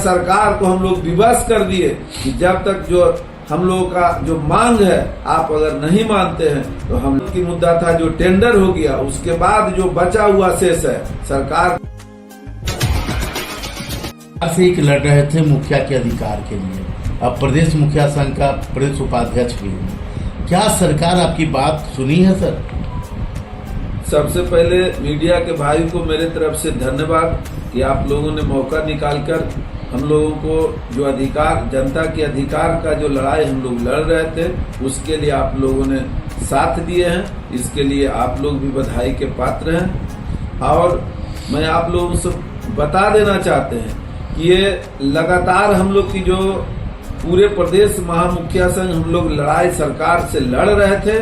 सरकार को हम लोग विवश कर दिए कि जब तक जो हम लोगों का जो मांग है आप अगर नहीं मानते हैं तो हम लोग की मुद्दा था जो टेंडर हो गया, उसके बाद जो बचा हुआ शेष है सरकार से एक लड़ रहे थे मुखिया के अधिकार के लिए, अब प्रदेश मुखिया संघ का प्रदेश उपाध्यक्ष भी हैं। क्या सरकार आपकी बात सुनी है सर? सबसे पहले मीडिया के भाई को मेरे तरफ से धन्यवाद कि आप लोगों ने मौका निकालकर हम लोगों को जो अधिकार, जनता के अधिकार का जो लड़ाई हम लोग लड़ रहे थे उसके लिए आप लोगों ने साथ दिए हैं। इसके लिए आप लोग भी बधाई के पात्र हैं। और मैं आप लोगों से बता देना चाहते हैं कि ये लगातार हम लोग की जो पूरे प्रदेश महामुखिया संघ हम लोग लड़ाई सरकार से लड़ रहे थे,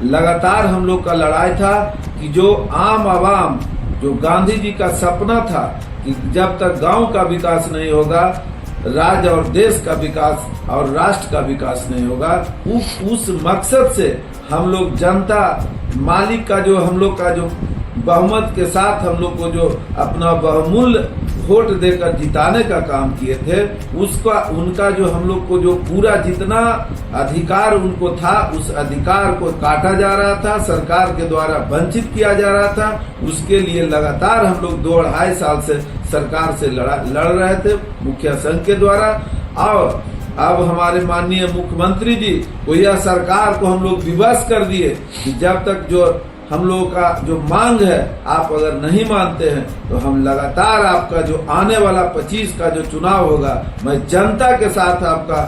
लगातार हम लोग का लड़ाई था कि जो आम आवाम, जो गांधी जी का सपना था कि जब तक गांव का विकास नहीं होगा, राज्य और देश का विकास और राष्ट्र का विकास नहीं होगा, उस मकसद से हम लोग जनता मालिक का जो हम लोग का जो बहुमत के साथ हम लोग को जो अपना बहुमूल्य वोट देकर जिताने का काम किए थे, उसका उनका जो हम लोग को जो पूरा जितना अधिकार उनको था उस अधिकार को काटा जा रहा था, सरकार के द्वारा वंचित किया जा रहा था। उसके लिए लगातार हम लोग 2-2.5 साल से सरकार से लड़ रहे थे मुखिया संघ के द्वारा। और अब हमारे माननीय मुख्यमंत्री जी को यह सरकार को हम लोग विवश कर दिए कि जब तक जो हम लोगों का जो मांग है आप अगर नहीं मानते हैं तो हम लगातार आपका जो आने वाला 25 का जो चुनाव होगा, मैं जनता के साथ आपका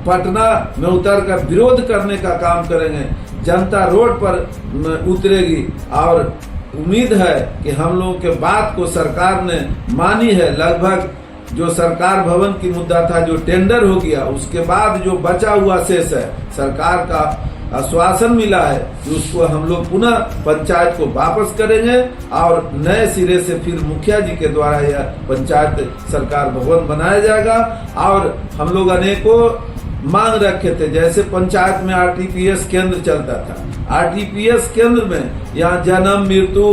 पटना में उतरकर विरोध करने का काम करेंगे। जनता रोड पर उतरेगी और उम्मीद है कि हम लोगों के बात को सरकार ने मानी है। लगभग जो सरकार भवन की मुद्दा था जो टेंडर हो गया, उसके बाद जो बचा हुआ शेष है सरकार का आश्वासन मिला है कि उसको हम लोग पुनः पंचायत को वापस करेंगे और नए सिरे से फिर मुखिया जी के द्वारा यह पंचायत सरकार भवन बनाया जाएगा। और हम लोग अनेकों मांग रखे थे, जैसे पंचायत में आरटीपीएस केंद्र चलता था, आरटीपीएस केंद्र में यहाँ जन्म, मृत्यु,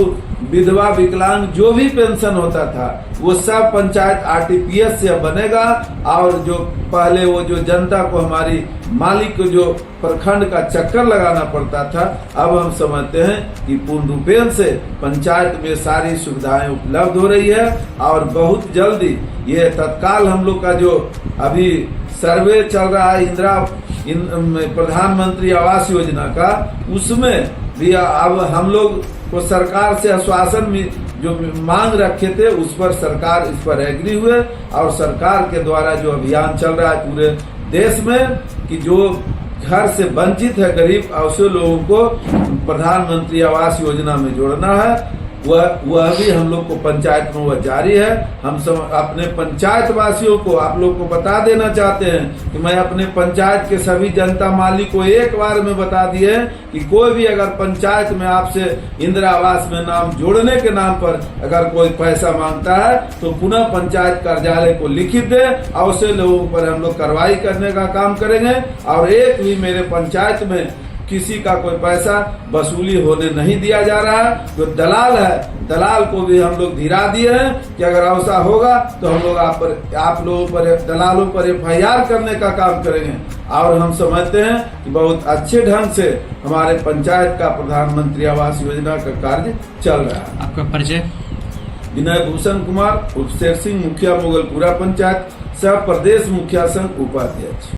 विधवा, विकलांग जो भी पेंशन होता था वो सब पंचायत आरटीपीएस से बनेगा। और जो पहले वो जो जनता को हमारी मालिक को जो प्रखंड का चक्कर लगाना पड़ता था, अब हम समझते हैं कि पूर्ण रूपेण से पंचायत में सारी सुविधाएं उपलब्ध हो रही है। और बहुत जल्दी ये तत्काल हम लोग का जो अभी सर्वे चल रहा है प्रधानमंत्री आवास योजना का, उसमें भी अब हम लोग को सरकार से आश्वासन जो मांग रखे थे उस पर सरकार इस पर एग्री हुए। और सरकार के द्वारा जो अभियान चल रहा है पूरे देश में कि जो घर से वंचित है गरीब ऐसे लोगों को प्रधानमंत्री आवास योजना में जोड़ना है, वह भी हम लोग को पंचायत में वह जारी है। हम सब अपने पंचायत वासियों को आप लोग को बता देना चाहते हैं कि मैं अपने पंचायत के सभी जनता मालिक को एक बार में बता दिए कि कोई भी अगर पंचायत में आपसे इंदिरा आवास में नाम जोड़ने के नाम पर अगर कोई पैसा मांगता है तो पुनः पंचायत कार्यालय को लिखित दे, ऐसे लोगों पर हम लोग कार्रवाई करने का काम करेंगे। और एक भी मेरे पंचायत में किसी का कोई पैसा वसूली होने नहीं दिया जा रहा है। जो दलाल है, दलाल को भी हम लोग धीरा दिए हैं कि अगर ऐसा होगा तो हम लोग आप लोगों पर दलालों पर FIR करने का काम करेंगे। और हम समझते हैं कि बहुत अच्छे ढंग से हमारे पंचायत का प्रधानमंत्री आवास योजना का कार्य चल रहा है। आपका परिचय? विनय भूषण कुमार, उर्फ शेर सिंह, मुखिया मुगलपुरा पंचायत, सह प्रदेश मुखिया संघ उपाध्यक्ष।